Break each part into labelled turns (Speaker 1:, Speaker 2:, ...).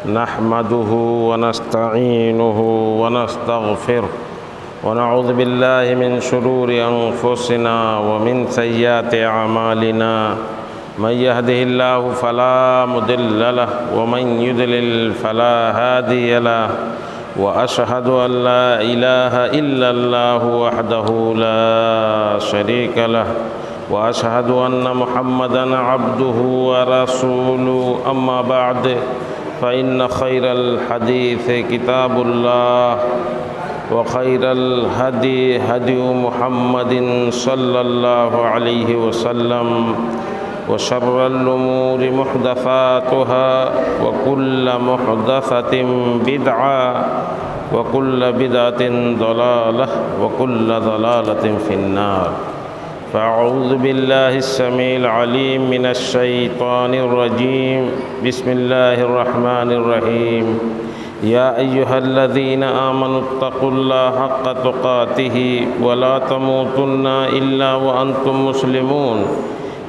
Speaker 1: نحمده ونستعينه ونستغفره ونعوذ بالله من شرور أنفسنا ومن سيئات أعمالنا من يهده الله فلا مضل له ومن يضلل فلا هادي له وأشهد أن لا إله إلا الله وحده لا شريك له وأشهد أن محمدًا عبده ورسوله أما بعد فإن خير الحديث كتاب الله وخير الهدي هدي محمد صلى الله عليه وسلم وشر الأمور محدثاتها وكل محدثة بدعة وكل بدعة ضلالة وكل ضلالة في النار فأعوذ بالله السميع العليم من الشيطان الرجيم بسم الله الرحمن الرحيم يا أيها الذين آمنوا اتقوا الله حق تقاته ولا تموتن إلا وأنتم مسلمون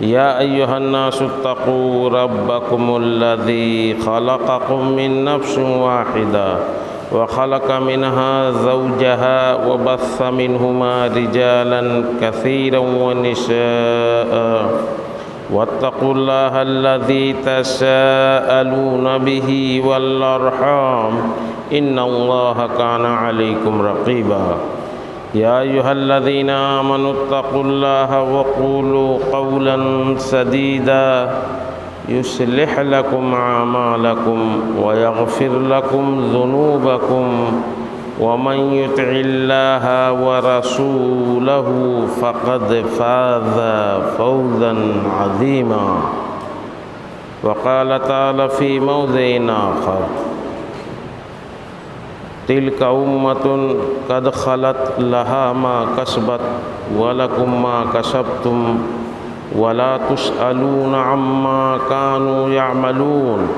Speaker 1: يا أيها الناس اتقوا ربكم الذي خلقكم من نفس واحدة وخلق منها زوجها وبث منهما رجالا كثيرا ونساء واتقوا الله الذي تساءلون به والأرحام إن الله كان عليكم رقيبا يا أيها الذين آمنوا اتقوا الله وقولوا قولا سديدا يصلح لكم أعمالكم ويغفر لكم ذنوبكم ومن يطع الله ورسوله فقد فاز فوزا عظيما وقال تعالى في موضع آخر تلك أمة قد خلت لها ما كسبت ولكم ما كسبتم ولا تسألون عما كانوا يعملون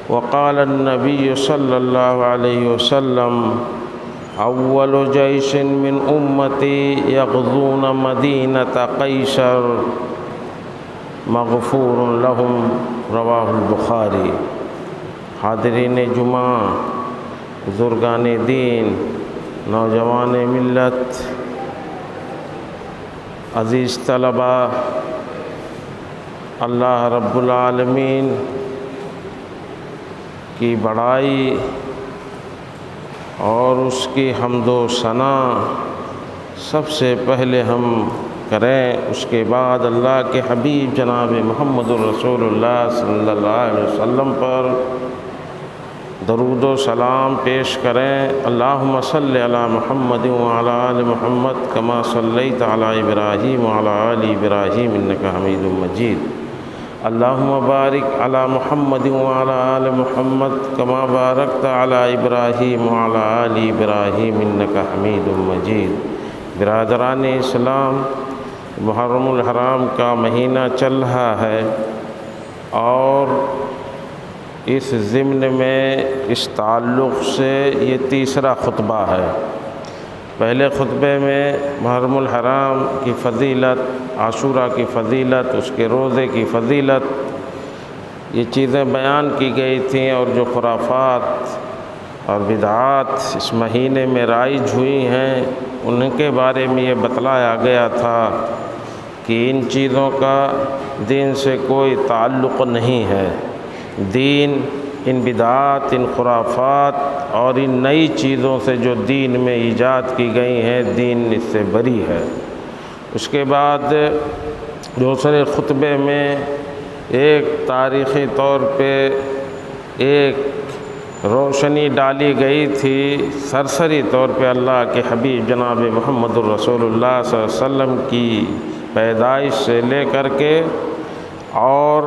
Speaker 1: وقال النبي صلى الله عليه وسلم أول جيش من أمتي يغزون مدينة قيصر مغفور لهم رواہ البخاری۔ حاضرین جمعہ، بزرگان دین، نوجوان ملت، عزیز طلبہ، اللہ رب العالمین کی بڑائی اور اس کی حمد و ثنا سب سے پہلے ہم کریں، اس کے بعد اللہ کے حبیب جناب محمد الرسول اللہ صلی اللہ علیہ وسلم پر درود و سلام پیش کریں۔ اللہم صلی علی محمد وعلی آل محمد کما صلیت علی ابراہیم وعلی آل ابراہیم انکا حمید مجید۔ اللہم بارک علی محمد وعلی آل محمد کما بارکت علی ابراہیم وعلی آل ابراہیم انکا حمید مجید۔ برادران اسلام، محرم الحرام کا مہینہ چل رہا ہے اور اس ضمن میں اس تعلق سے یہ تیسرا خطبہ ہے۔ پہلے خطبے میں محرم الحرام کی فضیلت، عاشوراء کی فضیلت، اس کے روزے کی فضیلت، یہ چیزیں بیان کی گئی تھیں، اور جو خرافات اور بدعات اس مہینے میں رائج ہوئی ہیں ان کے بارے میں یہ بتلایا گیا تھا کہ ان چیزوں کا دین سے کوئی تعلق نہیں ہے۔ دین ان بدعات، ان خرافات اور ان نئی چیزوں سے جو دین میں ایجاد کی گئی ہیں، دین اس سے بری ہے۔ اس کے بعد دوسرے خطبے میں ایک تاریخی طور پہ ایک روشنی ڈالی گئی تھی، سرسری طور پہ اللہ کے حبیب جناب محمد الرسول اللہ صلی اللہ علیہ وسلم کی پیدائش سے لے کر کے اور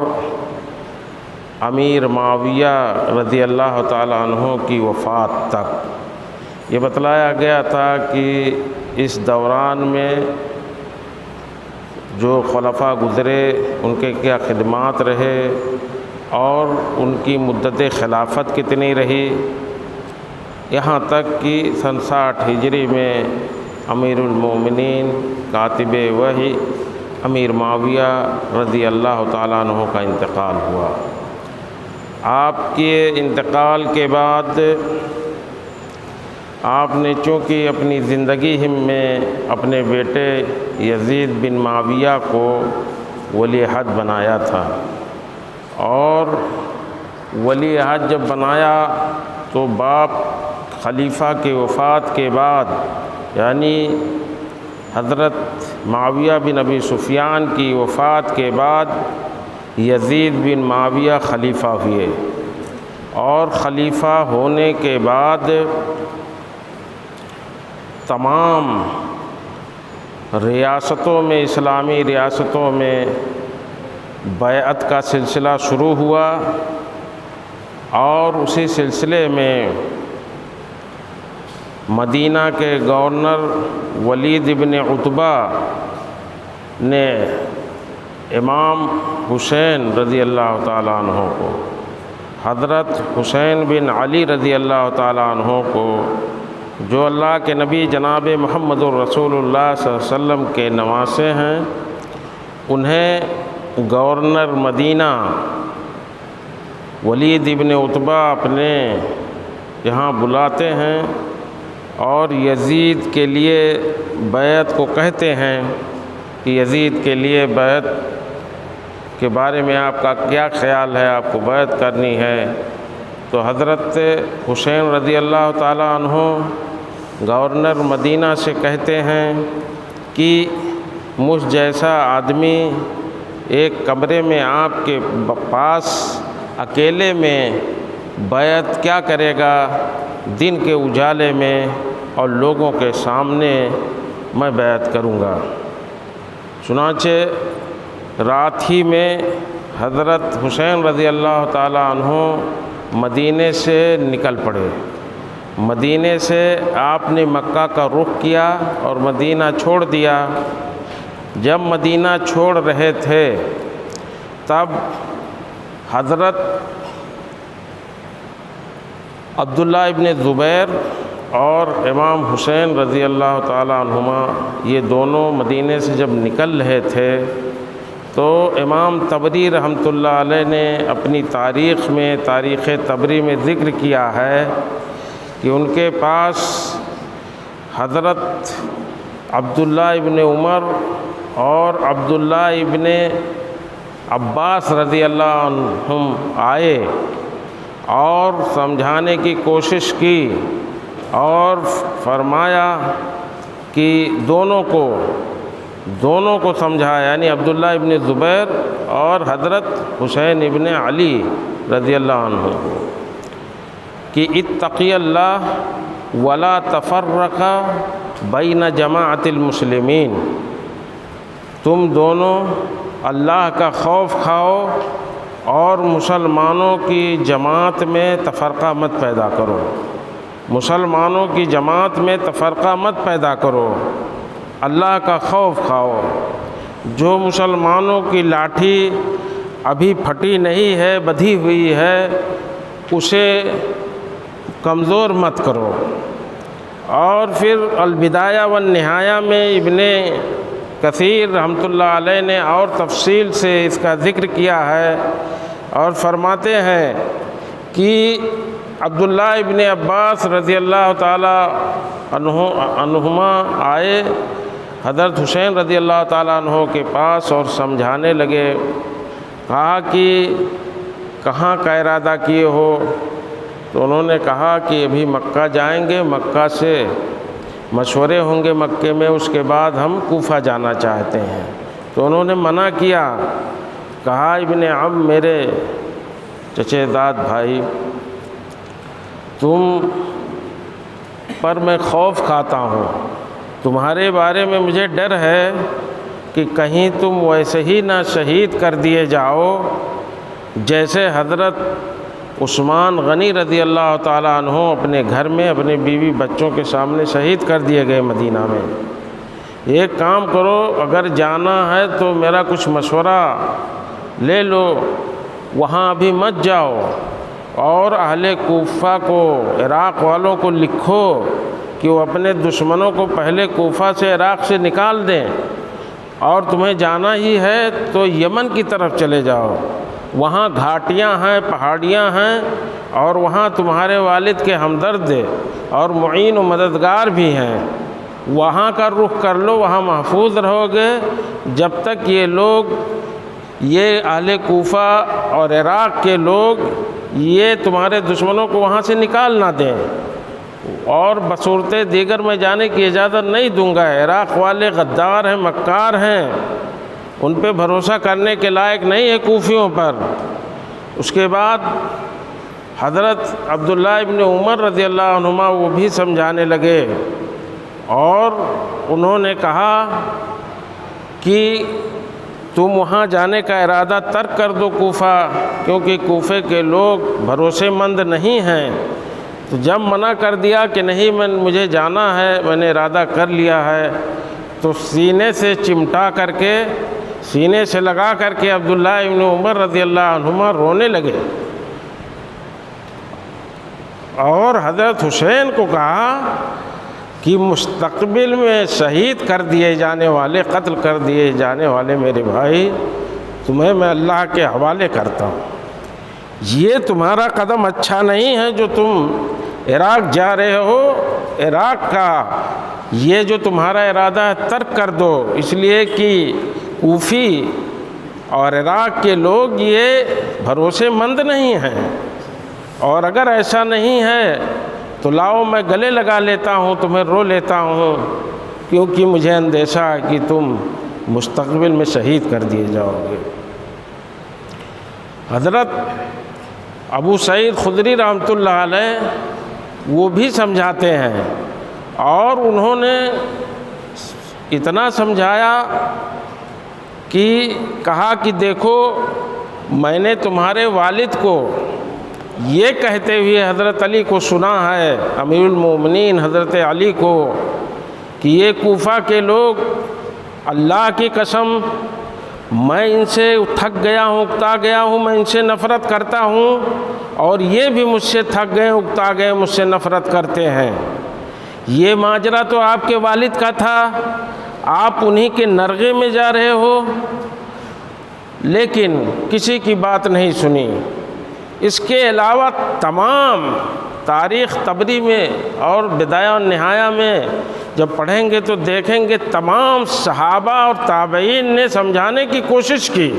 Speaker 1: امیر معاویہ رضی اللہ تعالیٰ عنہ کی وفات تک یہ بتلایا گیا تھا کہ اس دوران میں جو خلفاء گزرے ان کے کیا خدمات رہے اور ان کی مدت خلافت کتنی رہی، یہاں تک کہ سن 60 ہجری میں امیر المومنین کاتب وحی امیر معاویہ رضی اللہ تعالیٰ عنہ کا انتقال ہوا۔ آپ کے انتقال کے بعد آپ نے چونکہ اپنی زندگی ہی میں اپنے بیٹے یزید بن معاویہ کو ولی عہد بنایا تھا، اور ولی عہد جب بنایا تو باپ خلیفہ کی وفات کے بعد، یعنی حضرت معاویہ بن ابی سفیان کی وفات کے بعد یزید بن معاویہ خلیفہ ہوئے، اور خلیفہ ہونے کے بعد تمام ریاستوں میں، اسلامی ریاستوں میں بیعت کا سلسلہ شروع ہوا، اور اسی سلسلے میں مدینہ کے گورنر ولید بن عتبہ نے امام حسین رضی اللہ تعالیٰ عنہ کو، حضرت حسین بن علی رضی اللہ تعالیٰ عنہ کو، جو اللہ کے نبی جناب محمد الرسول اللہ صلی اللہ علیہ وسلم کے نواسے ہیں، انہیں گورنر مدینہ ولید بن عتبہ اپنے یہاں بلاتے ہیں، اور یزید کے لیے بیعت کو کہتے ہیں کہ یزید کے لیے بیعت کے بارے میں آپ کا کیا خیال ہے، آپ کو بیعت کرنی ہے؟ تو حضرت حسین رضی اللہ تعالیٰ عنہ گورنر مدینہ سے کہتے ہیں کہ مجھ جیسا آدمی ایک کمرے میں آپ کے پاس اکیلے میں بیعت کیا کرے گا دن کے اجالے میں، اور لوگوں کے سامنے میں بیعت کروں گا۔ چنانچہ رات ہی میں حضرت حسین رضی اللہ تعالیٰ عنہ مدینے سے نکل پڑے۔ مدینے سے آپ نے مکہ کا رخ کیا اور مدینہ چھوڑ دیا۔ جب مدینہ چھوڑ رہے تھے تب حضرت عبداللہ ابن زبیر اور امام حسین رضی اللہ تعالیٰ عنہما یہ دونوں مدینے سے جب نکل رہے تھے تو امام طبری رحمۃ اللہ علیہ نے اپنی تاریخ میں، تاریخ طبری میں ذکر کیا ہے کہ ان کے پاس حضرت عبداللہ ابن عمر اور عبداللہ ابن عباس رضی اللہ عنہم آئے اور سمجھانے کی کوشش کی، اور فرمایا کہ دونوں کو سمجھایا، یعنی عبداللہ ابن زبیر اور حضرت حسین ابن علی رضی اللہ عنہ کو، کہ اتقی اللہ ولا تفرق بین جماعت المسلمین، تم دونوں اللہ کا خوف کھاؤ اور مسلمانوں کی جماعت میں تفرقہ مت پیدا کرو، مسلمانوں کی جماعت میں تفرقہ مت پیدا کرو، اللہ کا خوف کھاؤ۔ جو مسلمانوں کی لاٹھی ابھی پھٹی نہیں ہے، بدھی ہوئی ہے، اسے کمزور مت کرو۔ اور پھر البدایہ والنہایہ میں ابن کثیر رحمۃ اللہ علیہ نے اور تفصیل سے اس کا ذکر کیا ہے، اور فرماتے ہیں کہ عبداللہ ابن عباس رضی اللہ تعالیٰ عنہما آئے حضرت حسین رضی اللہ تعالیٰ عنہ کے پاس اور سمجھانے لگے، کہا کہ کہاں کا ارادہ کیے ہو؟ تو انہوں نے کہا کہ ابھی مکہ جائیں گے، مکہ سے مشورے ہوں گے مکے میں، اس کے بعد ہم کوفہ جانا چاہتے ہیں۔ تو انہوں نے منع کیا، کہا ابن عم، میرے چچے داد بھائی، تم پر میں خوف کھاتا ہوں، تمہارے بارے میں مجھے ڈر ہے کہ کہیں تم ویسے ہی نہ شہید کر دیے جاؤ جیسے حضرت عثمان غنی رضی اللہ تعالیٰ عنہ اپنے گھر میں اپنے بیوی بچوں کے سامنے شہید کر دیے گئے مدینہ میں۔ ایک کام کرو، اگر جانا ہے تو میرا کچھ مشورہ لے لو، وہاں ابھی مت جاؤ، اور اہل کوفہ کو، عراق والوں کو لکھو کہ وہ اپنے دشمنوں کو پہلے کوفہ سے، عراق سے نکال دیں، اور تمہیں جانا ہی ہے تو یمن کی طرف چلے جاؤ، وہاں گھاٹیاں ہیں، پہاڑیاں ہیں، اور وہاں تمہارے والد کے ہمدرد اور معین و مددگار بھی ہیں، وہاں کا رخ کر لو، وہاں محفوظ رہو گے جب تک یہ لوگ، یہ اہل کوفہ اور عراق کے لوگ یہ تمہارے دشمنوں کو وہاں سے نکال نہ دیں، اور بصورت دیگر میں جانے کی اجازت نہیں دوں گا۔ عراق والے غدار ہیں، مکار ہیں، ان پہ بھروسہ کرنے کے لائق نہیں ہے کوفیوں پر۔ اس کے بعد حضرت عبداللہ ابن عمر رضی اللہ عنہما وہ بھی سمجھانے لگے، اور انہوں نے کہا کہ تم وہاں جانے کا ارادہ ترک کر دو کوفہ، کیونکہ کوفے کے لوگ بھروسے مند نہیں ہیں۔ تو جب منع کر دیا کہ نہیں مجھے جانا ہے، میں نے ارادہ کر لیا ہے، تو سینے سے چمٹا کر کے، سینے سے لگا کر کے عبداللہ ابن عمر رضی اللہ عنہما رونے لگے، اور حضرت حسین کو کہا کہ مستقبل میں شہید کر دیے جانے والے، قتل کر دیے جانے والے میرے بھائی، تمہیں میں اللہ کے حوالے کرتا ہوں۔ یہ تمہارا قدم اچھا نہیں ہے جو تم عراق جا رہے ہو، عراق کا یہ جو تمہارا ارادہ ہے ترک کر دو، اس لیے کہ کوفی اور عراق کے لوگ یہ بھروسے مند نہیں ہیں، اور اگر ایسا نہیں ہے تو لاؤ میں گلے لگا لیتا ہوں، تمہیں رو لیتا ہوں، کیونکہ مجھے اندیشہ ہے کہ تم مستقبل میں شہید کر دیے جاؤ گے۔ حضرت ابو سعید خدری رحمۃ اللہ علیہ وہ بھی سمجھاتے ہیں، اور انہوں نے اتنا سمجھایا کہ کہا کہ دیکھو میں نے تمہارے والد کو یہ کہتے ہوئے حضرت علی کو سنا ہے، امیر المومنین حضرت علی کو، کہ یہ کوفہ کے لوگ اللہ کی قسم میں ان سے تھک گیا ہوں، اکتا گیا ہوں، میں ان سے نفرت کرتا ہوں، اور یہ بھی مجھ سے تھک گئے، اکتا گئے، مجھ سے نفرت کرتے ہیں۔ یہ ماجرا تو آپ کے والد کا تھا، آپ انہی کے نرغے میں جا رہے ہو، لیکن کسی کی بات نہیں سنی۔ اس کے علاوہ تمام تاریخ طبری میں اور بدایہ و نہایہ میں جب پڑھیں گے تو دیکھیں گے تمام صحابہ اور تابعین نے سمجھانے کی کوشش کی،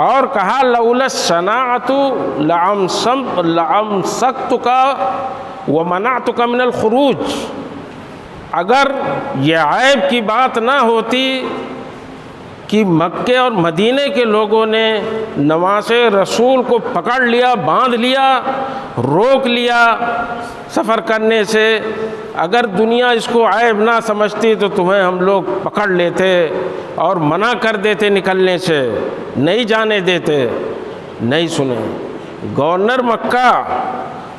Speaker 1: اور کہا لولا الصناعۃ لامسکتک ومنعتک من الخروج، اگر یہ عیب کی بات نہ ہوتی کہ مکے اور مدینے کے لوگوں نے نواز رسول کو پکڑ لیا، باندھ لیا، روک لیا سفر کرنے سے، اگر دنیا اس کو عیب نہ سمجھتی تو تمہیں ہم لوگ پکڑ لیتے اور منع کر دیتے نکلنے سے، نہیں جانے دیتے، نہیں سنے۔ گورنر مکہ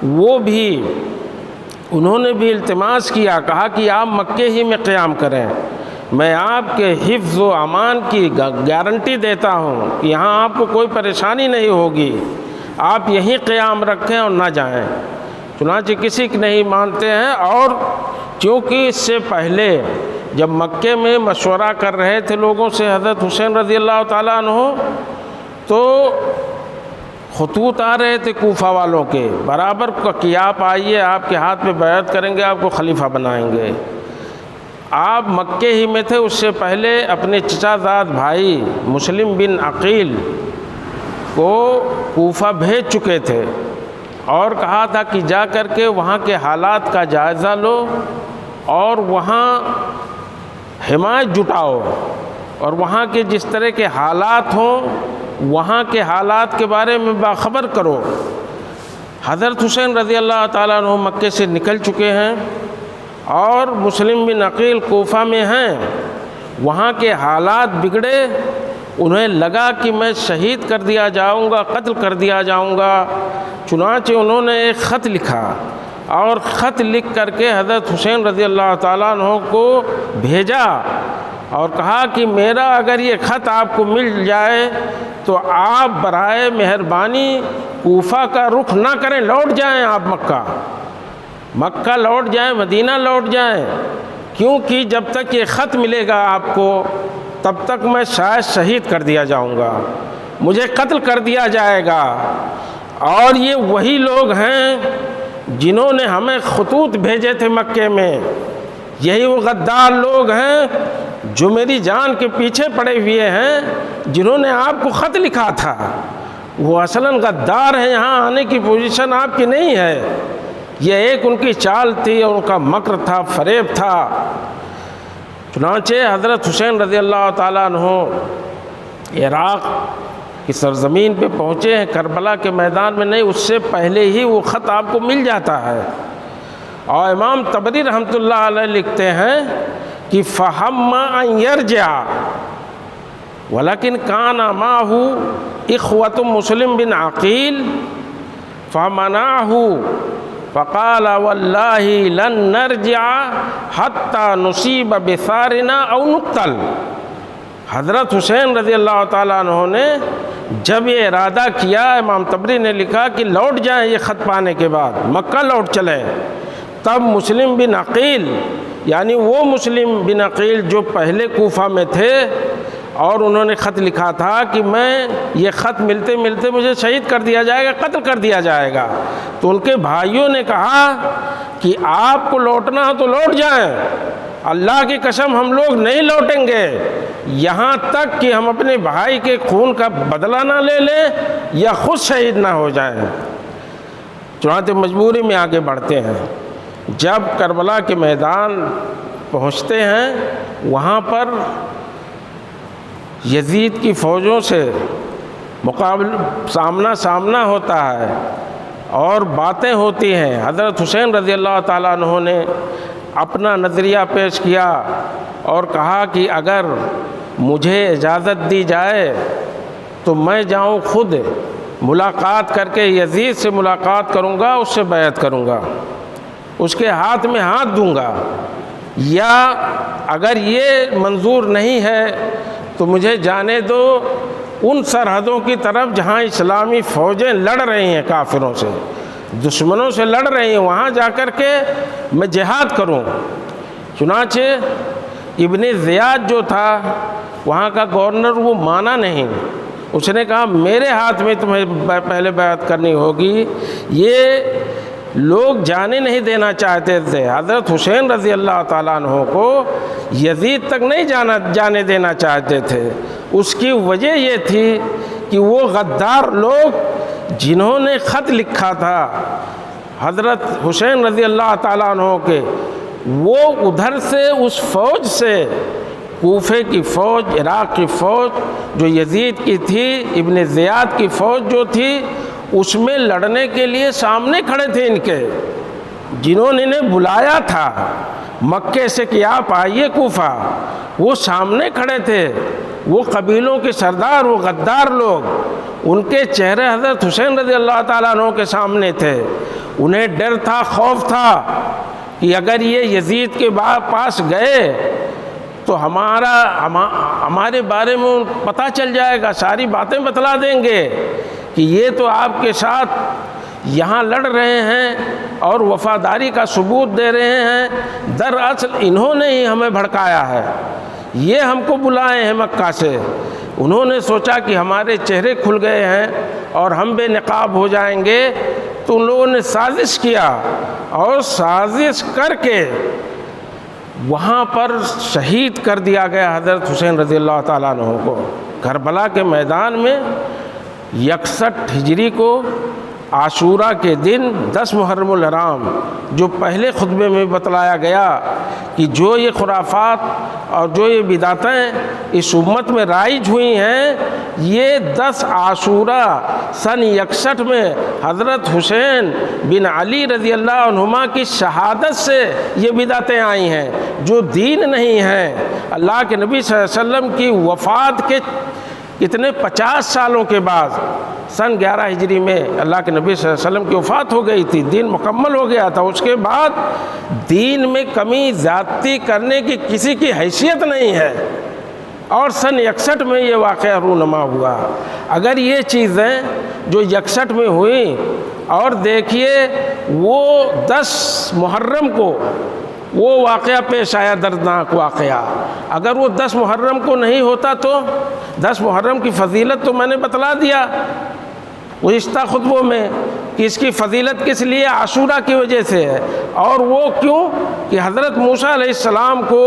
Speaker 1: وہ بھی انہوں نے بھی التماس کیا، کہا کہ آپ مکے ہی میں قیام کریں، میں آپ کے حفظ و امان کی گارنٹی دیتا ہوں کہ یہاں آپ کو کوئی پریشانی نہیں ہوگی، آپ یہیں قیام رکھیں اور نہ جائیں۔ چنانچہ کسی کی نہیں مانتے ہیں، اور چونکہ اس سے پہلے جب مکے میں مشورہ کر رہے تھے لوگوں سے حضرت حسین رضی اللہ تعالیٰ عنہ، تو خطوط آ رہے تھے کوفہ والوں کے برابر کہ آپ آئیے، آپ کے ہاتھ پہ بیعت کریں گے، آپ کو خلیفہ بنائیں گے۔ آپ مکے ہی میں تھے، اس سے پہلے اپنے چچا زاد بھائی مسلم بن عقیل کو کوفہ بھیج چکے تھے، اور کہا تھا کہ جا کر کے وہاں کے حالات کا جائزہ لو اور وہاں حمایت جٹاؤ، اور وہاں کے جس طرح کے حالات ہوں وہاں کے حالات کے بارے میں باخبر کرو۔ حضرت حسین رضی اللہ تعالیٰ عنہ مکے سے نکل چکے ہیں، اور مسلم بن عقیل کوفہ میں ہیں، وہاں کے حالات بگڑے، انہیں لگا کہ میں شہید کر دیا جاؤں گا، قتل کر دیا جاؤں گا، چنانچہ انہوں نے ایک خط لکھا، اور خط لکھ کر کے حضرت حسین رضی اللہ تعالیٰ عنہ کو بھیجا، اور کہا کہ میرا اگر یہ خط آپ کو مل جائے تو آپ برائے مہربانی کوفہ کا رخ نہ کریں، لوٹ جائیں، آپ مکہ لوٹ جائیں، مدینہ لوٹ جائیں، کیونکہ جب تک یہ خط ملے گا آپ کو تب تک میں شاید شہید کر دیا جاؤں گا۔ مجھے قتل کر دیا جائے گا۔ اور یہ وہی لوگ ہیں جنہوں نے ہمیں خطوط بھیجے تھے مکے میں، یہی وہ غدار لوگ ہیں جو میری جان کے پیچھے پڑے ہوئے ہیں، جنہوں نے آپ کو خط لکھا تھا۔ وہ اصلاً غدار ہیں، یہاں آنے کی پوزیشن آپ کی نہیں ہے، یہ ایک ان کی چال تھی اور ان کا مکر تھا، فریب تھا۔ چنانچہ حضرت حسین رضی اللہ تعالیٰ عنہ عراق کی سرزمین پہ پہنچے ہیں، کربلا کے میدان میں نہیں، اس سے پہلے ہی وہ خط آپ کو مل جاتا ہے۔ اور امام طبری رحمۃ اللہ علیہ لکھتے ہیں کہ فَحَمَّ أَن يَرْجِعَ وَلَكِنْ كَانَ مَعَهُ إِخْوَةٌ مُسْلِمٌ بن عقیل فَمَنَعَهُ فَقَالَ وَاللَّهِ لَن نَرْجِعَ حَتَّى نُصِيبَ بِثَارِنَا أَوْ نُقْتَلَ۔ حضرت حسین رضی اللہ تعالیٰ عنہ نے جب یہ ارادہ کیا، امام طبری نے لکھا کہ لوٹ جائیں یہ خط پانے کے بعد، مکہ لوٹ چلیں، تب مسلم بن عقیل یعنی وہ مسلم بن عقیل جو پہلے کوفہ میں تھے اور انہوں نے خط لکھا تھا کہ میں یہ خط ملتے ملتے مجھے شہید کر دیا جائے گا، قتل کر دیا جائے گا، تو ان کے بھائیوں نے کہا کہ آپ کو لوٹنا ہو تو لوٹ جائیں، اللہ کی قسم ہم لوگ نہیں لوٹیں گے یہاں تک کہ ہم اپنے بھائی کے خون کا بدلہ نہ لے لیں یا خود شہید نہ ہو جائیں۔ چنانچہ مجبوری میں آگے بڑھتے ہیں۔ جب کربلا کے میدان پہنچتے ہیں، وہاں پر یزید کی فوجوں سے سامنا ہوتا ہے اور باتیں ہوتی ہیں۔ حضرت حسین رضی اللہ تعالیٰ عنہ نے اپنا نظریہ پیش کیا اور کہا کہ اگر مجھے اجازت دی جائے تو میں جاؤں، خود ملاقات کر کے یزید سے ملاقات کروں گا، اس سے بیعت کروں گا، اس کے ہاتھ میں ہاتھ دوں گا، یا اگر یہ منظور نہیں ہے تو مجھے جانے دو ان سرحدوں کی طرف جہاں اسلامی فوجیں لڑ رہی ہیں، کافروں سے، دشمنوں سے لڑ رہی ہیں، وہاں جا کر کے میں جہاد کروں۔ چنانچہ ابن زیاد جو تھا وہاں کا گورنر، وہ مانا نہیں، اس نے کہا میرے ہاتھ میں تمہیں پہلے بیعت کرنی ہوگی۔ یہ لوگ جانے نہیں دینا چاہتے تھے، حضرت حسین رضی اللہ تعالیٰ عنہ کو یزید تک نہیں جانے دینا چاہتے تھے۔ اس کی وجہ یہ تھی کہ وہ غدار لوگ جنہوں نے خط لکھا تھا حضرت حسین رضی اللہ تعالیٰ عنہ کے، وہ ادھر سے اس فوج سے، کوفے کی فوج، عراق کی فوج جو یزید کی تھی، ابن زیاد کی فوج جو تھی، اس میں لڑنے کے لیے سامنے کھڑے تھے ان کے، جنہوں نے انہیں بلایا تھا مکے سے کہ آپ آئیے کوفہ، وہ سامنے کھڑے تھے، وہ قبیلوں کے سردار، وہ غدار لوگ، ان کے چہرے حضرت حسین رضی اللہ تعالیٰ عنہ کے سامنے تھے۔ انہیں ڈر تھا، خوف تھا کہ اگر یہ یزید کے پاس گئے تو ہمارے بارے میں پتہ چل جائے گا، ساری باتیں بتلا دیں گے کہ یہ تو آپ کے ساتھ یہاں لڑ رہے ہیں اور وفاداری کا ثبوت دے رہے ہیں، دراصل انہوں نے ہی ہمیں بھڑکایا ہے، یہ ہم کو بلائے ہیں مکہ سے۔ انہوں نے سوچا کہ ہمارے چہرے کھل گئے ہیں اور ہم بے نقاب ہو جائیں گے، تو ان لوگوں نے سازش کیا اور سازش کر کے وہاں پر شہید کر دیا گیا حضرت حسین رضی اللہ تعالیٰ عنہ کو۔ کربلا کے میدان میں 61 ہجری کو عاشورہ کے دن 10 محرم الحرام، جو پہلے خطبے میں بتلایا گیا کہ جو یہ خرافات اور جو یہ بدعتیں اس امت میں رائج ہوئی ہیں، یہ 10 عاشورہ سن 61 میں حضرت حسین بن علی رضی اللہ عنہما کی شہادت سے یہ بدعتیں آئی ہیں، جو دین نہیں ہیں۔ اللہ کے نبی صلی اللہ علیہ وسلم کی وفات کے کتنے 50 سالوں کے بعد سن 11 ہجری میں اللہ کے نبی صلی اللہ علیہ وسلم کی وفات ہو گئی تھی، دین مکمل ہو گیا تھا، اس کے بعد دین میں کمی زیادتی کرنے کی کسی کی حیثیت نہیں ہے، اور سن 61 میں یہ واقعہ رونما ہوا۔ اگر یہ چیزیں جو 61 میں ہوئیں، اور دیکھیے وہ 10 محرم کو وہ واقعہ پیش آیا، دردناک واقعہ۔ اگر وہ 10 محرم کو نہیں ہوتا تو 10 محرم کی فضیلت تو میں نے بتلا دیا گزشتہ خطبوں میں کہ اس کی فضیلت کس لیے، عاشورہ کی وجہ سے ہے۔ اور وہ کیوں کہ حضرت موسیٰ علیہ السلام کو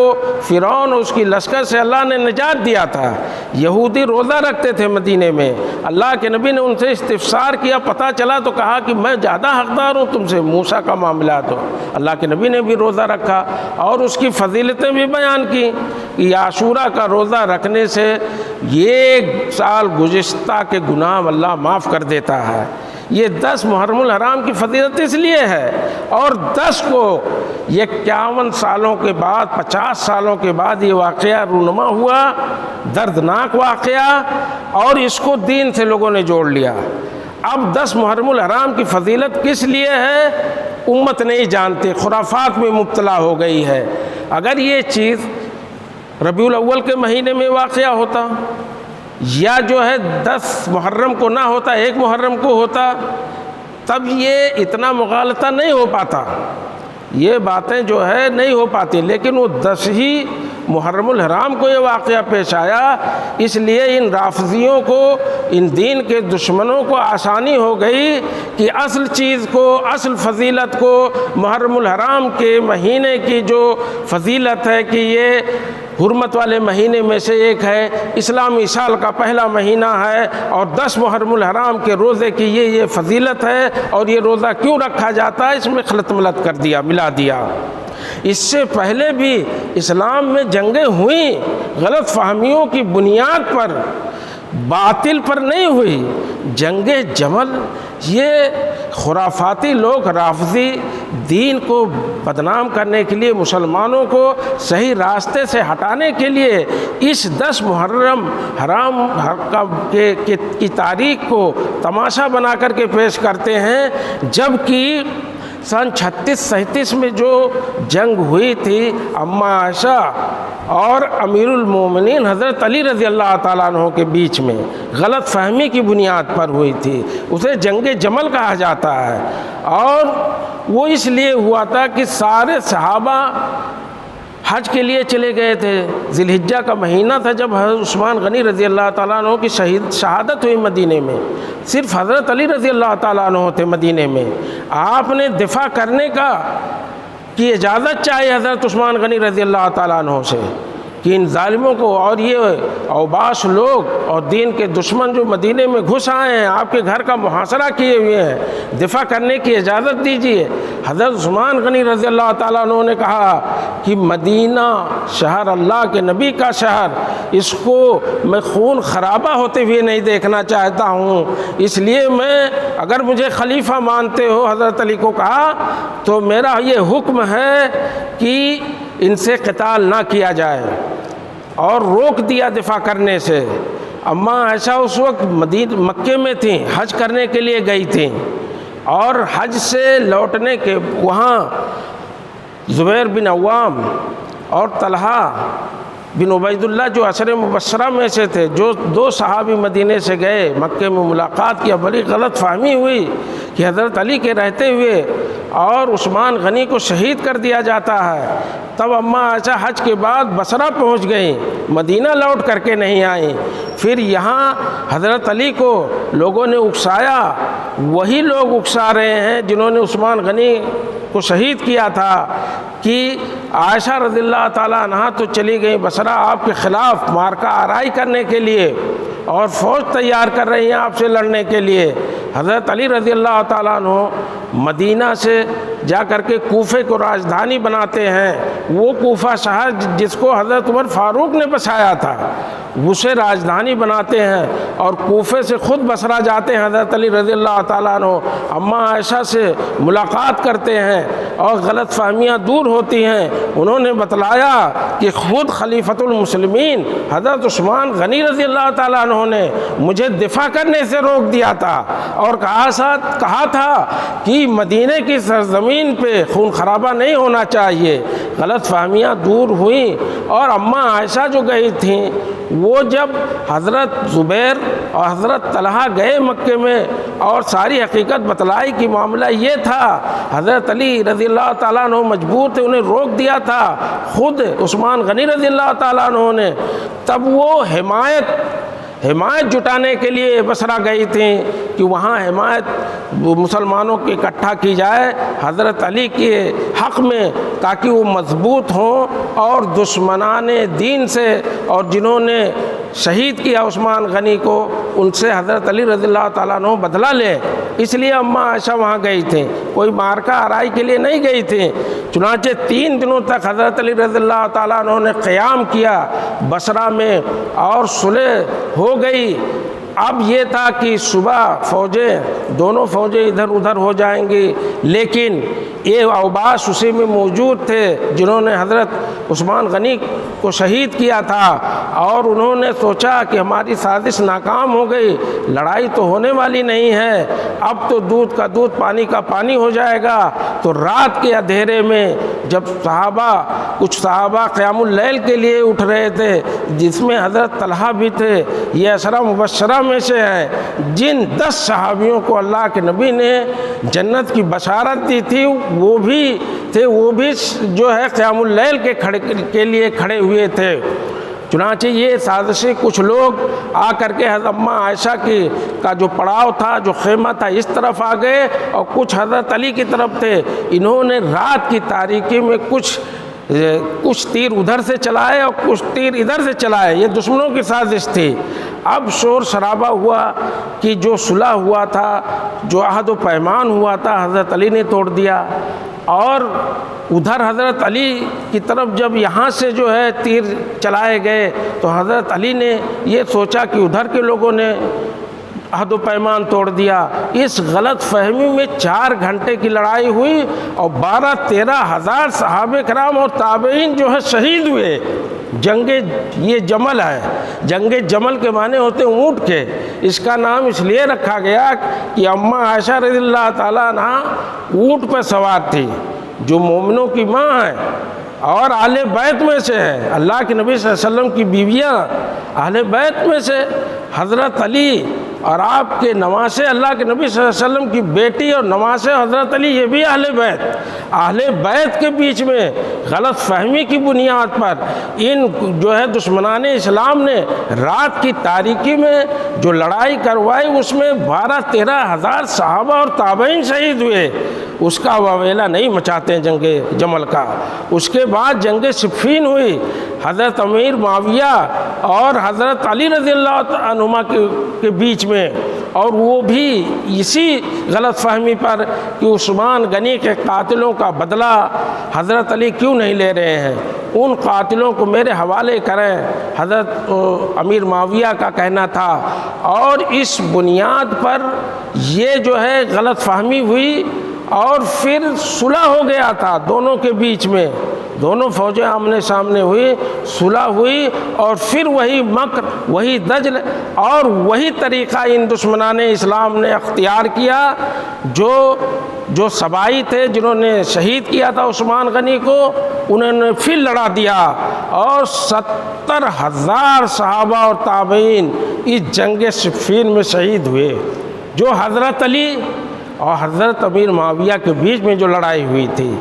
Speaker 1: فرعون اور اس کی لشکر سے اللہ نے نجات دیا تھا۔ یہودی روزہ رکھتے تھے مدینے میں، اللہ کے نبی نے ان سے استفسار کیا، پتہ چلا تو کہا کہ میں زیادہ حقدار ہوں تم سے، موسیٰ کا معاملہ تو اللہ کے نبی نے بھی روزہ رکھا اور اس کی فضیلتیں بھی بیان کی کہ عاشورہ کا روزہ رکھنے سے ایک سال گزشتہ کے گناہ اللہ معاف کر دیتا ہے۔ یہ 10 محرم الحرام کی فضیلت اس لیے ہے، اور 10 کو 51 سالوں کے بعد 50 سالوں کے بعد یہ واقعہ رونما ہوا، دردناک واقعہ، اور اس کو دین سے لوگوں نے جوڑ لیا۔ اب 10 محرم الحرام کی فضیلت کس لیے ہے امت نہیں جانتے، خرافات میں مبتلا ہو گئی ہے۔ اگر یہ چیز ربیع الاول کے مہینے میں واقعہ ہوتا، یا جو ہے 10 محرم کو نہ ہوتا، 1 محرم کو ہوتا، تب یہ اتنا مغالطہ نہیں ہو پاتا، یہ باتیں جو ہے نہیں ہو پاتی۔ لیکن وہ 10 ہی محرم الحرام کو یہ واقعہ پیش آیا، اس لیے ان رافضیوں کو، ان دین کے دشمنوں کو آسانی ہو گئی کہ اصل چیز کو، اصل فضیلت کو، محرم الحرام کے مہینے کی جو فضیلت ہے کہ یہ حرمت والے مہینے میں سے ایک ہے، اسلامی سال کا پہلا مہینہ ہے، اور 10 محرم الحرام کے روزے کی یہ فضیلت ہے، اور یہ روزہ کیوں رکھا جاتا ہے، اس میں خلط ملط کر دیا، ملا دیا۔ اس سے پہلے بھی اسلام میں جنگیں ہوئیں، غلط فہمیوں کی بنیاد پر، باطل پر نہیں ہوئی۔ جنگ جمل یہ خرافاتی لوگ، رافضی، دین کو بدنام کرنے کے لیے، مسلمانوں کو صحیح راستے سے ہٹانے کے لیے اس 10 محرم حرام کی تاریخ کو تماشا بنا کر کے پیش کرتے ہیں، جبکہ سن 36-37 میں جو جنگ ہوئی تھی اماں عائشہ اور امیر المومنین حضرت علی رضی اللہ تعالیٰ عنہ کے بیچ میں، غلط فہمی کی بنیاد پر ہوئی تھی، اسے جنگ جمل کہا جاتا ہے۔ اور وہ اس لیے ہوا تھا کہ سارے صحابہ حج کے لیے چلے گئے تھے، ذی الحجہ کا مہینہ تھا جب حضرت عثمان غنی رضی اللہ تعالیٰ عنہ کی شہادت ہوئی مدینے میں، صرف حضرت علی رضی اللہ تعالیٰ عنہ تھے مدینے میں۔ آپ نے دفاع کرنے کی اجازت چاہی حضرت عثمان غنی رضی اللہ تعالیٰ عنہ سے کہ ان ظالموں کو اور یہ اوباش لوگ اور دین کے دشمن جو مدینے میں گھس آئے ہیں، آپ کے گھر کا محاصرہ کیے ہوئے ہیں، دفاع کرنے کی اجازت دیجیے۔ حضرت عثمان غنی رضی اللہ تعالیٰ عنہ نے کہا کہ مدینہ شہر اللہ کے نبی کا شہر، اس کو میں خون خرابہ ہوتے ہوئے نہیں دیکھنا چاہتا ہوں، اس لیے میں، اگر مجھے خلیفہ مانتے ہو، حضرت علی کو کہا، تو میرا یہ حکم ہے کہ ان سے قتال نہ کیا جائے، اور روک دیا دفاع کرنے سے۔ اماں عائشہ اس وقت مکے میں تھیں، حج کرنے کے لیے گئی تھیں، اور حج سے لوٹنے کے وہاں زبیر بن عوام اور طلحہ بن عبید اللہ جو عشر مبشرہ میں سے تھے، جو 2 صحابی مدینے سے گئے، مکے میں ملاقات کیا، بڑی غلط فہمی ہوئی کہ حضرت علی کے رہتے ہوئے اور عثمان غنی کو شہید کر دیا جاتا ہے۔ تب اماں عائشہ حج کے بعد بصرہ پہنچ گئیں، مدینہ لوٹ کر کے نہیں آئیں۔ پھر یہاں حضرت علی کو لوگوں نے اکسایا، وہی لوگ اکسا رہے ہیں جنہوں نے عثمان غنی کو شہید کیا تھا، کہ عائشہ رضی اللہ تعالیٰ عنہا تو چلی گئیں بصرہ آپ کے خلاف مارکہ آرائی کرنے کے لیے، اور فوج تیار کر رہی ہیں آپ سے لڑنے کے لیے۔ حضرت علی رضی اللہ تعالیٰ عنہ مدینہ سے جا کر کے کوفے کو راجدھانی بناتے ہیں، وہ کوفہ شہر جس کو حضرت عمر فاروق نے بسایا تھا، اسے راجدھانی بناتے ہیں، اور کوفے سے خود بصرہ جاتے ہیں حضرت علی رضی اللہ تعالیٰ عنہ، اماں عائشہ سے ملاقات کرتے ہیں، اور غلط فہمیاں دور ہوتی ہیں۔ انہوں نے بتلایا کہ خود خلیفۃ المسلمین حضرت عثمان غنی رضی اللہ تعالیٰ عنہ نے مجھے دفاع کرنے سے روک دیا تھا، اور کہا تھا کہ مدینے کی سرزمین پہ خون خرابہ نہیں ہونا چاہیے۔ غلط فہمیاں دور ہوئیں، اور اماں عائشہ جو گئی تھیں، وہ جب حضرت زبیر اور حضرت طلحہ گئے مکے میں، اور ساری حقیقت بتلائی کہ معاملہ یہ تھا۔ حضرت علی رضی اللہ تعالیٰ عنہ مجبور تھے، انہیں روک دیا تھا خود عثمان غنی رضی اللہ تعالیٰ عنہ نے۔ تب وہ حمایت جٹانے کے لیے بصرہ گئی تھیں کہ وہاں حمایت مسلمانوں کی اکٹھا کی جائے حضرت علی کے حق میں، تاکہ وہ مضبوط ہوں اور دشمنان دین سے اور جنہوں نے شہید کیا عثمان غنی کو، ان سے حضرت علی رضی اللہ تعالیٰ عنہ بدلہ لے۔ اس لیے اماں عائشہ وہاں گئی تھیں، کوئی مارکہ آرائی کے لیے نہیں گئی تھیں۔ چنانچہ 3 دنوں تک حضرت علی رضی اللہ تعالیٰ عنہ نے قیام کیا بصرہ میں، اور صلح ہو گئی۔ اب یہ تھا کہ صبح دونوں فوجیں ادھر ادھر ہو جائیں گی، لیکن یہ اوباش اسی میں موجود تھے جنہوں نے حضرت عثمان غنی کو شہید کیا تھا، اور انہوں نے سوچا کہ ہماری سازش ناکام ہو گئی، لڑائی تو ہونے والی نہیں ہے، اب تو دودھ کا دودھ پانی کا پانی ہو جائے گا۔ تو رات کے اندھیرے میں جب کچھ صحابہ قیام اللیل کے لیے اٹھ رہے تھے، جس میں حضرت طلحہ بھی تھے، یہ عشرہ مبشرہ میں سے ہے جن 10 صحابیوں کو اللہ کے نبی نے جنت کی بشارت دی تھی، وہ بھی جو ہے قیام اللیل کے لیے کھڑے ہوئے تھے۔ چنانچہ یہ سازشیں کچھ لوگ آ کر کے حضرت اماں عائشہ کا جو پڑاؤ تھا، جو خیمہ تھا، اس طرف آ گئے، اور کچھ حضرت علی کی طرف تھے۔ انہوں نے رات کی تاریکی میں کچھ تیر ادھر سے چلائے اور کچھ تیر ادھر سے چلائے، یہ دشمنوں کی سازش تھی۔ اب شور شرابہ ہوا کہ جو صلح ہوا تھا، جو عہد و پیمان ہوا تھا، حضرت علی نے توڑ دیا، اور ادھر حضرت علی کی طرف جب یہاں سے جو ہے تیر چلائے گئے تو حضرت علی نے یہ سوچا کہ ادھر کے لوگوں نے عہد و پیمان توڑ دیا۔ اس غلط فہمی میں 4 گھنٹے کی لڑائی ہوئی، اور 12-13 ہزار صحابہ کرام اور تابعین جو ہے شہید ہوئے۔ یہ جمل ہے، جنگ جمل کے معنی ہوتے ہیں اونٹ کے۔ اس کا نام اس لیے رکھا گیا کہ اماں عائشہ رضی اللہ تعالیٰ عنہ اونٹ پہ سوار تھی، جو مومنوں کی ماں ہے اور اہل بیت میں سے ہے، اللہ کے نبی صلی اللہ علیہ وسلم کی بیویاں اہل بیت میں سے حضرت علی اور آپ کے نواسے، اللہ کے نبی صلی اللہ علیہ وسلم کی بیٹی اور نواسے حضرت علی، یہ بھی اہل بیت کے بیچ میں غلط فہمی کی بنیاد پر ان جو ہے دشمنان اسلام نے رات کی تاریکی میں جو لڑائی کروائی، اس میں 12-13 ہزار صحابہ اور تابعین شہید ہوئے۔ اس کا واویلا نہیں مچاتے ہیں جنگ جمل کا۔ اس کے بعد جنگ صفین ہوئی، حضرت امیر معاویہ اور حضرت علی رضی اللہ عنہما کے بیچ میں، اور وہ بھی اسی غلط فہمی پر کہ عثمان غنی کے قاتلوں کا بدلہ حضرت علی کیوں نہیں لے رہے ہیں، ان قاتلوں کو میرے حوالے کریں، حضرت امیر معاویہ کا کہنا تھا۔ اور اس بنیاد پر یہ جو ہے غلط فہمی ہوئی، اور پھر صلح ہو گیا تھا دونوں کے بیچ میں، دونوں فوجیں آمنے سامنے ہوئی، صلح ہوئی، اور پھر وہی مکر، وہی دجل اور وہی طریقہ ان دشمنان اسلام نے اختیار کیا جو سبائی تھے، جنہوں نے شہید کیا تھا عثمان غنی کو، انہوں نے پھر لڑا دیا، اور 70,000 صحابہ اور تابعین اس جنگ صفین میں شہید ہوئے۔ جو حضرت علی اور حضرت امیر معاویہ کے بیچ میں جو لڑائی ہوئی تھی،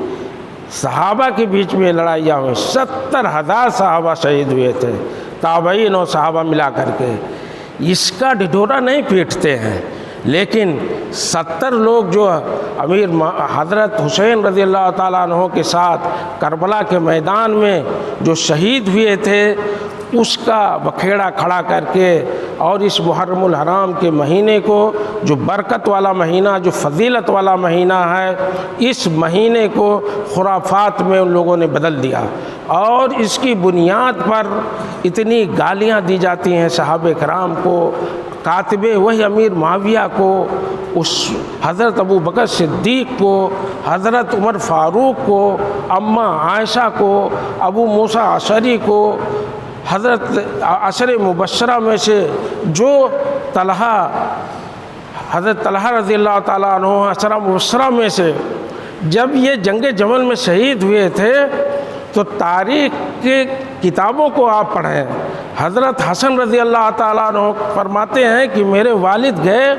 Speaker 1: صحابہ کے بیچ میں لڑائیاں ہوئی، 70,000 صحابہ شہید ہوئے تھے، تابعین اور صحابہ ملا کر کے۔ اس کا ڈھڈورا نہیں پیٹتے ہیں، لیکن 70 لوگ جو حضرت حسین رضی اللہ تعالیٰ عنہ کے ساتھ کربلا کے میدان میں جو شہید ہوئے تھے، اس کا بکھیڑا کھڑا کر کے، اور اس محرم الحرام کے مہینے کو، جو برکت والا مہینہ، جو فضیلت والا مہینہ ہے، اس مہینے کو خرافات میں ان لوگوں نے بدل دیا، اور اس کی بنیاد پر اتنی گالیاں دی جاتی ہیں صحابہ کرام کو، کاتب وہی امیر معاویہ کو، اس حضرت ابو بکر صدیق کو، حضرت عمر فاروق کو، اماں عائشہ کو، ابو موسیٰ اشعری کو، حضرت عشر مبشرہ میں سے جو حضرت طلحہ رضی اللہ تعالیٰ عنہ عشرہ مبشرہ میں سے، جب یہ جنگ جمل میں شہید ہوئے تھے تو تاریخ کی کتابوں کو آپ پڑھیں۔ حضرت حسن رضی اللہ تعالیٰ عنہ فرماتے ہیں کہ میرے والد گئے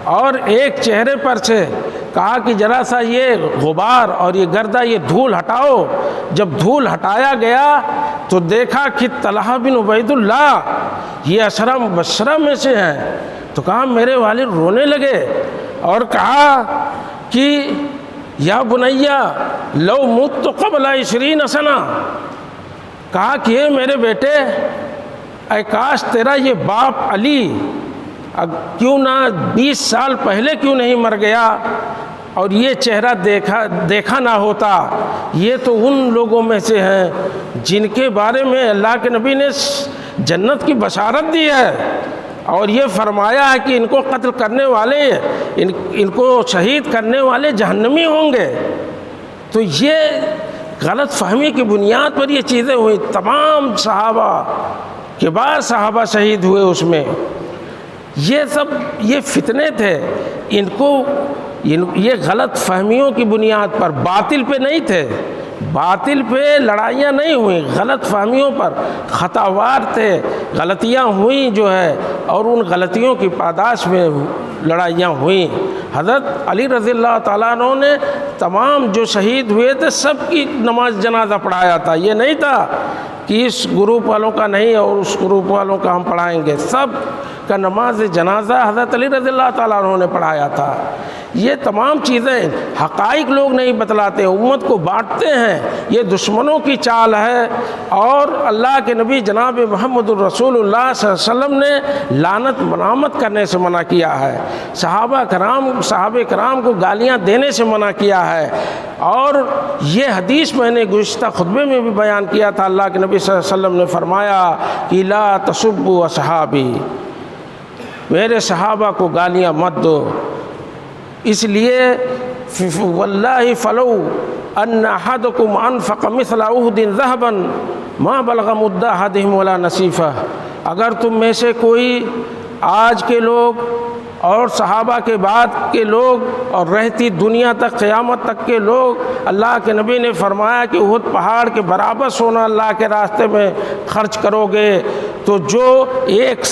Speaker 2: اور ایک چہرے پر سے کہا کہ ذرا سا یہ غبار اور یہ گردہ یہ دھول ہٹاؤ۔ جب دھول ہٹایا گیا تو دیکھا کہ طلحہ بن عبید اللہ یہ عشرہ مبشرہ میں سے ہیں، تو کہا میرے والد رونے لگے اور کہا کہ یا بنیا لو مت قبل 20 سنہ، کہا کہ اے میرے بیٹے، اے کاش تیرا یہ باپ علی کیوں نہ 20 سال پہلے کیوں نہیں مر گیا اور یہ چہرہ دیکھا نہ ہوتا۔ یہ تو ان لوگوں میں سے ہیں جن کے بارے میں اللہ کے نبی نے جنت کی بشارت دی ہے، اور یہ فرمایا ہے کہ ان کو قتل کرنے والے، ان کو شہید کرنے والے جہنمی ہوں گے۔ تو یہ غلط فہمی کی بنیاد پر یہ چیزیں ہوئی۔ تمام صحابہ کے بعد صحابہ شہید ہوئے اس میں۔ یہ سب یہ فتنے تھے، یہ غلط فہمیوں کی بنیاد پر، باطل پہ نہیں تھے، باطل پہ لڑائیاں نہیں ہوئیں، غلط فہمیوں پر خطاوار تھے، غلطیاں ہوئیں جو ہے، اور ان غلطیوں کی پاداش میں لڑائیاں ہوئیں۔ حضرت علی رضی اللہ تعالیٰ عنہ نے تمام جو شہید ہوئے تھے سب کی نماز جنازہ پڑھایا تھا۔ یہ نہیں تھا کہ اس گروپ والوں کا نہیں اور اس گروپ والوں کا ہم پڑھائیں گے، سب کا نماز جنازہ حضرت علی رضی اللہ تعالیٰ عنہ نے پڑھایا تھا۔ یہ تمام چیزیں حقائق لوگ نہیں بتلاتے، امت کو بانٹتے ہیں، یہ دشمنوں کی چال ہے۔ اور اللہ کے نبی جناب محمد الرسول اللہ صلی اللہ علیہ وسلم نے لعنت ملامت کرنے سے منع کیا ہے، صحابہ کرام کو گالیاں دینے سے منع کیا ہے۔ اور یہ حدیث میں نے گزشتہ خطبے میں بھی بیان کیا تھا، اللہ کے نبی صلی اللہ علیہ وسلم نے فرمایا کہ لا تسبوا اصحابی، میرے صحابہ کو گالیاں مت دو۔ اس لیے واللہ فلو ان احدکم انفق مثل احد ذهبا ما بلغ مد احدهم ولا نصیفہ، اگر تم میں سے کوئی آج کے لوگ اور صحابہ کے بعد کے لوگ اور رہتی دنیا تک قیامت تک کے لوگ، اللہ کے نبی نے فرمایا کہ احد پہاڑ کے برابر سونا اللہ کے راستے میں خرچ کرو گے تو جو ایک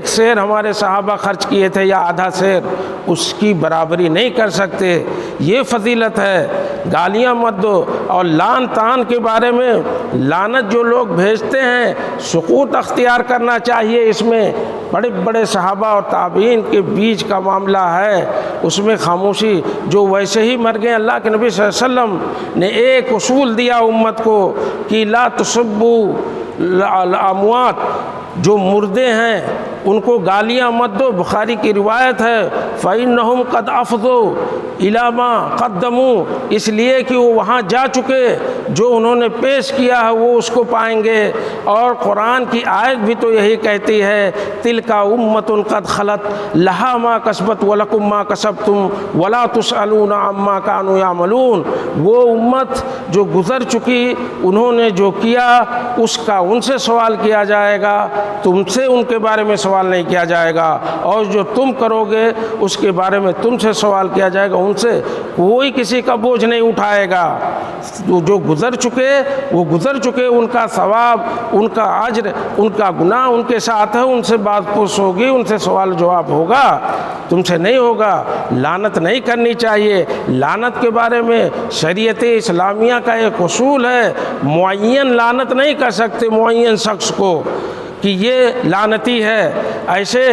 Speaker 2: سیر ہمارے صحابہ خرچ کیے تھے یا آدھا سیر، اس کی برابری نہیں کر سکتے۔ یہ فضیلت ہے، گالیاں مت دو۔ اور لعن طعن کے بارے میں لعنت جو لوگ بھیجتے ہیں، سکوت اختیار کرنا چاہیے۔ اس میں بڑے بڑے صحابہ اور تابعین کے بیچ کا معاملہ ہے، اس میں خاموشی، جو ویسے ہی مر گئے۔ اللہ کے نبی صلی اللہ علیہ وسلم نے ایک اصول دیا امت کو کہ لا تسبوا الاموات، جو مردے ہیں ان کو گالیاں مت دو۔ بخاری کی روایت ہے فَإِنَّهُمْ قَدْ أَفْضُوا إِلَىٰ مَا قَدَّمُوا، اس لیے کہ وہ وہاں جا چکے، جو انہوں نے پیش کیا ہے وہ اس کو پائیں گے۔ اور قرآن کی آیت بھی تو یہی کہتی ہے تِلْكَ أُمَّةٌ قَدْ خَلَتْ لَهَا مَا كَسَبَتْ وَلَكُمْ مَا كَسَبْتُمْ وَلَا تُسْأَلُونَ عَمَّا كَانُوا يَعْمَلُونَ، وہ امت جو گزر چکی، انہوں نے جو کیا اس کا ان سے سوال کیا جائے گا، تم سے ان کے بارے میں سوال نہیں کیا جائے گا، اور جو تم کرو گے اس کے بارے میں تم سے سوال کیا جائے گا۔ ان سے کوئی کسی کا بوجھ نہیں اٹھائے گا، جو گزر چکے وہ گزر چکے، ان کا ثواب، ان کا اجر، ان کا گناہ ان کے ساتھ ہے، ان سے بات پوچھ ہوگی، ان سے سوال جواب ہوگا، تم سے نہیں ہوگا۔ لعنت نہیں کرنی چاہیے۔ لعنت کے بارے میں شریعت اسلامیہ کا ایک اصول ہے، معین لعنت نہیں کر سکتے معین شخص کو کہ یہ لعنتی ہے۔ ایسے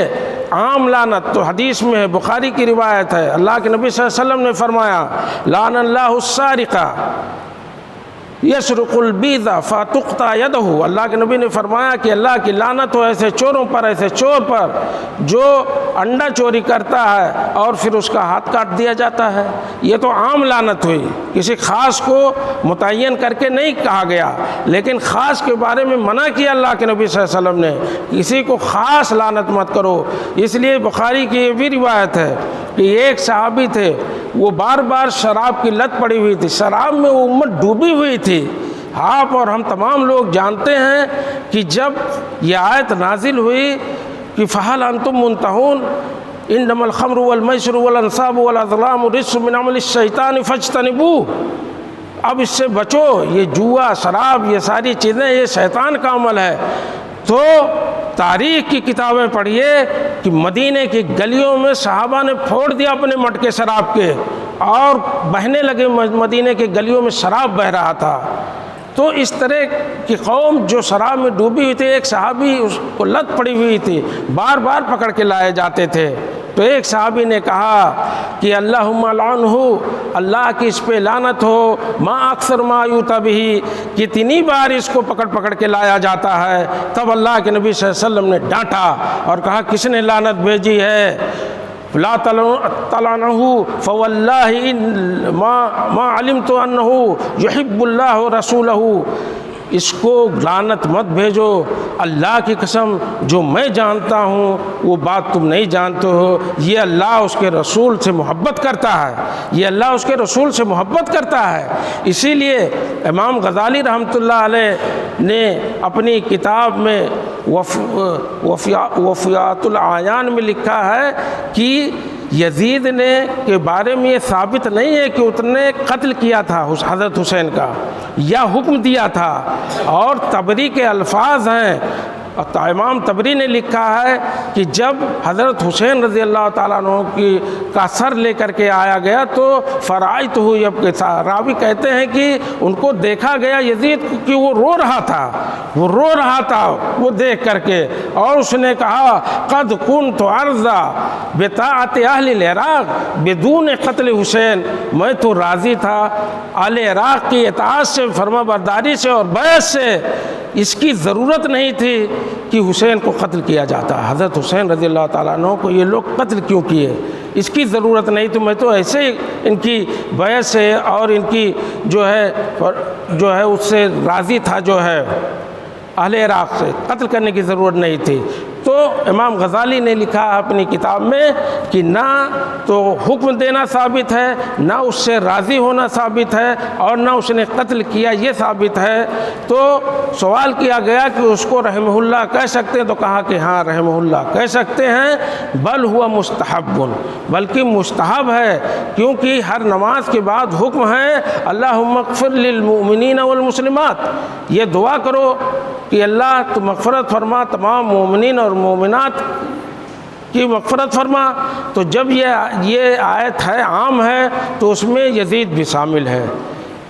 Speaker 2: عام لعنت تو حدیث میں ہے، بخاری کی روایت ہے، اللہ کے نبی صلی اللہ علیہ وسلم نے فرمایا لعن اللہ السارق یسرق البیض فتقطع یدہ، اللہ کے نبی نے فرمایا کہ اللہ کی لعنت ہو ایسے چوروں پر، ایسے چور پر جو انڈا چوری کرتا ہے اور پھر اس کا ہاتھ کاٹ دیا جاتا ہے۔ یہ تو عام لعنت ہوئی، کسی خاص کو متعین کر کے نہیں کہا گیا، لیکن خاص کے بارے میں منع کیا اللہ کے نبی صلی اللہ علیہ وسلم نے، کسی کو خاص لعنت مت کرو۔ اس لیے بخاری کی یہ بھی روایت ہے کہ ایک صحابی تھے، وہ بار بار شراب کی لت پڑی ہوئی تھی، شراب میں وہ امت ڈوبی ہوئی تھی۔ آپ اور ہم تمام لوگ جانتے ہیں کہ جب یہ آیت نازل ہوئی کہ فَهَلْ أَنْتُمْ مُنْتَهُونَ إِنَّمَا الْخَمْرُ وَالْمَيْسِرُ وَالْأَنْصَابُ وَالْأَزْلَامُ رِجْسٌ مِّنْ عَمَلِ الشَّيْطَانِ فَاجْتَنِبُوهُ، اب اس سے بچو، یہ جوا، شراب، یہ ساری چیزیں یہ شیطان کا عمل ہے۔ تو تاریخ کی کتابیں پڑھیے کہ مدینے کی گلیوں میں صحابہ نے پھوڑ دیا اپنے مٹکے شراب کے اور بہنے لگے، مدینے کی گلیوں میں شراب بہہ رہا تھا۔ تو اس طرح کی قوم جو شراب میں ڈوبی ہوئی تھی، ایک صحابی اس کو لت پڑی ہوئی تھی، بار بار پکڑ کے لائے جاتے تھے۔ تو ایک صحابی نے کہا کہ اللہم لعنہ، اللہ کی اس پہ لعنت ہو، ما اکثر ما یوتی بہ، کتنی بار اس کو پکڑ پکڑ کے لایا جاتا ہے۔ تب اللہ کے نبی صلی اللہ علیہ وسلم نے ڈانٹا اور کہا کس نے لعنت بھیجی ہے؟ لا تلعنہ فواللہ ما علمت انہ یحب اللہ ورسولہ، اس کو لعنت مت بھیجو، اللہ کی قسم جو میں جانتا ہوں وہ بات تم نہیں جانتے ہو، یہ اللہ اس کے رسول سے محبت کرتا ہے، یہ اللہ اس کے رسول سے محبت کرتا ہے۔ اسی لیے امام غزالی رحمۃ اللہ علیہ نے اپنی کتاب میں وفیات العیان میں لکھا ہے کہ یزید نے کے بارے میں یہ ثابت نہیں ہے کہ اس نے قتل کیا تھا حضرت حسین کا یا حکم دیا تھا، اور تبری کے الفاظ ہیں، امام تبری نے لکھا ہے کہ جب حضرت حسین رضی اللہ تعالیٰ عنہ کا سر لے کر کے آیا گیا تو فرائت ہوئی، اب راوی کہتے ہیں کہ ان کو دیکھا گیا یزید کہ وہ رو رہا تھا وہ دیکھ کر کے، اور اس نے کہا قد کنت ارضی بطاعت اہل العراق بدون قتل حسین، میں تو راضی تھا اہل عراق کی اطاعت سے، فرما برداری سے اور بیعت سے، اس کی ضرورت نہیں تھی کہ حسین کو قتل کیا جاتا۔ حضرت حسین رضی اللہ تعالیٰ عنہ کو یہ لوگ قتل کیوں کیے، اس کی ضرورت نہیں تھی، میں تو ایسے ہی ان کی بیعت سے اور ان کی جو ہے اس سے راضی تھا، جو ہے اہل عراق سے، قتل کرنے کی ضرورت نہیں تھی۔ تو امام غزالی نے لکھا اپنی کتاب میں کہ نہ تو حکم دینا ثابت ہے، نہ اس سے راضی ہونا ثابت ہے، اور نہ اس نے قتل کیا یہ ثابت ہے۔ تو سوال کیا گیا کہ اس کو رحمہ اللہ کہہ سکتے ہیں، تو کہا کہ ہاں رحمہ اللہ کہہ سکتے ہیں، بل ہوا مستحب، بلکہ مستحب ہے، کیونکہ ہر نماز کے بعد حکم ہے اللہم اغفر للمؤمنین والمسلمات، یہ دعا کرو کہ اللہ تو مغفرت فرما تمام مومنین اور مومنات کی مغفرت فرما۔ تو جب یہ آیت ہے عام ہے تو اس میں یزید بھی شامل ہے،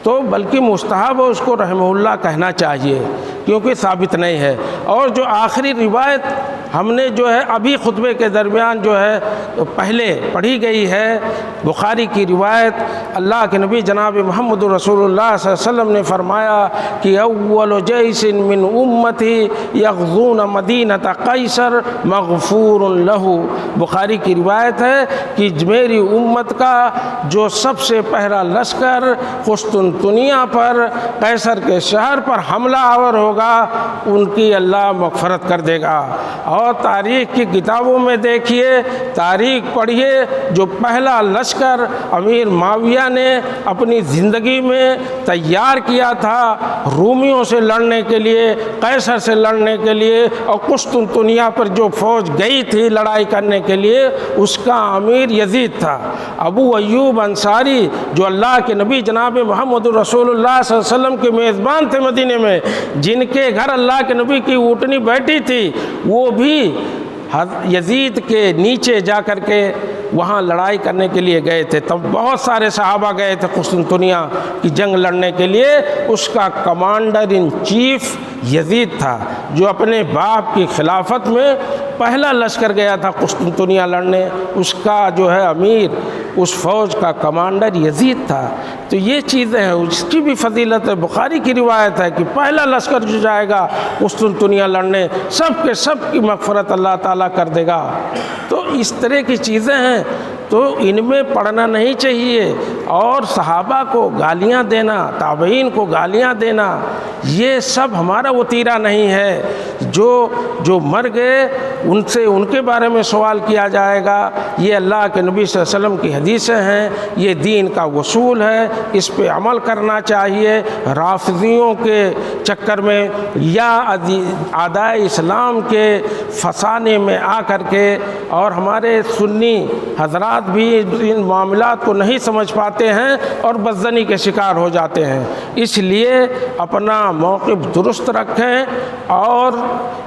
Speaker 2: تو بلکہ مستحب ہے، اس کو رحمہ اللہ کہنا چاہیے کیونکہ ثابت نہیں ہے۔ اور جو آخری روایت ہم نے جو ہے ابھی خطبے کے درمیان جو ہے پہلے پڑھی گئی ہے، بخاری کی روایت، اللہ کے نبی جناب محمد رسول اللہ صلی اللہ علیہ وسلم نے فرمایا کہ اول جیش من امتی یغزون مدینۃ قیصر مغفور لہ، بخاری کی روایت ہے کہ میری امت کا جو سب سے پہلا لشکر قسطنطنیہ پر، قیصر کے شہر پر حملہ آور ہوگا، ان کی اللہ مغفرت کر دے گا۔ اور تاریخ کی کتابوں میں دیکھیے، تاریخ پڑھیے، جو پہلا لشکر امیر معاویہ نے اپنی زندگی میں تیار کیا تھا رومیوں سے لڑنے کے لیے، قیصر سے لڑنے کے لیے، اور قسطنطنیہ پر جو فوج گئی تھی لڑائی کرنے کے لیے، اس کا امیر یزید تھا۔ ابو ایوب انصاری جو اللہ کے نبی جناب محمد رسول اللہ صلی اللہ علیہ وسلم کے میزبان تھے مدینے میں، جن کے گھر اللہ کے نبی کی اونٹنی بیٹھی تھی، وہ بھی یزید کے نیچے جا کر کے وہاں لڑائی کرنے کے لیے گئے تھے۔ تب بہت سارے صحابہ گئے تھے قسطنطنیہ کی جنگ لڑنے کے لیے، اس کا کمانڈر ان چیف یزید تھا، جو اپنے باپ کی خلافت میں پہلا لشکر گیا تھا قسطنطنیہ لڑنے، اس کا جو ہے امیر، اس فوج کا کمانڈر یزید تھا۔ تو یہ چیزیں ہیں، اس کی بھی فضیلت ہے، بخاری کی روایت ہے کہ پہلا لشکر جو جائے گا قسطنطنیہ لڑنے، سب کے سب کی مغفرت اللہ تعالیٰ کر دے گا۔ تو اس طرح کی چیزیں ہیں، تو ان میں پڑھنا نہیں چاہیے، اور صحابہ کو گالیاں دینا، تابعین کو گالیاں دینا، یہ سب ہمارا وتیرہ نہیں ہے۔ جو مر گئے ان سے ان کے بارے میں سوال کیا جائے گا، یہ اللہ کے نبی صلی اللہ علیہ وسلم کی حدیثیں ہیں، یہ دین کا اصول ہے، اس پہ عمل کرنا چاہیے۔ رافضیوں کے چکر میں یا اعدائے اسلام کے فسانے میں آ کر کے، اور ہمارے سنی حضرات بھی ان معاملات کو نہیں سمجھ پاتے ہیں اور بدظنی کے شکار ہو جاتے ہیں۔ اس لیے اپنا موقف درست رکھیں اور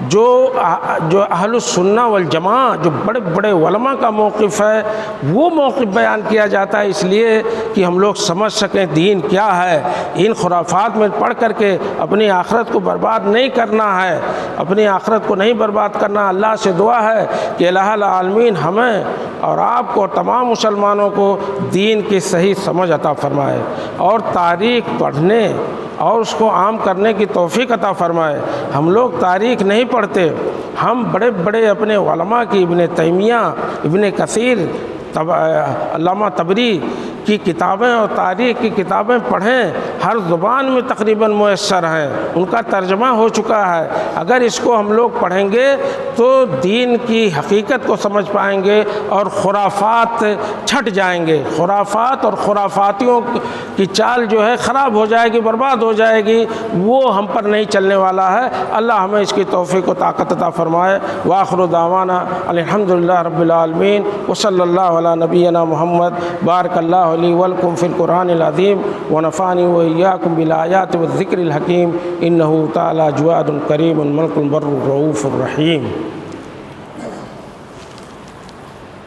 Speaker 2: جو اہل السنہ والجماعہ جو بڑے بڑے علماء کا موقف ہے وہ موقف بیان کیا جاتا ہے، اس لیے کہ ہم لوگ سمجھ سکیں دین کیا ہے۔ ان خرافات میں پڑھ کر کے اپنی آخرت کو برباد نہیں کرنا ہے، اپنی آخرت کو نہیں برباد کرنا۔ اللہ سے دعا ہے کہ الہ العالمین ہمیں اور آپ کو، تمام مسلمانوں کو دین کی صحیح سمجھ عطا فرمائے اور تاریخ پڑھنے اور اس کو عام کرنے کی توفیق عطا فرمائے۔ ہم لوگ تاریخ نہیں پڑھتے، ہم بڑے بڑے اپنے علماء کی، ابن تیمیہ، ابن کثیر، علامہ طبری کی کتابیں اور تاریخ کی کتابیں پڑھیں، ہر زبان میں تقریباً میسر ہیں، ان کا ترجمہ ہو چکا ہے۔ اگر اس کو ہم لوگ پڑھیں گے تو دین کی حقیقت کو سمجھ پائیں گے اور خرافات چھٹ جائیں گے۔ خرافات اور خرافاتیوں کی چال جو ہے خراب ہو جائے گی، برباد ہو جائے گی، وہ ہم پر نہیں چلنے والا ہے۔ اللہ ہمیں اس کی توفیق و طاقت عطا فرمائے۔ وآخر دعوانا الحمدللہ رب العالمین، وصلی اللہ علی نبینا محمد۔ بارک اللہ لی ولکم فی القرآن العظیم، ونفعنی وإیاکم بالآیات والذکر الحکیم، انہ تعالی جواد کریم ملک البر الرؤوف الرحیم۔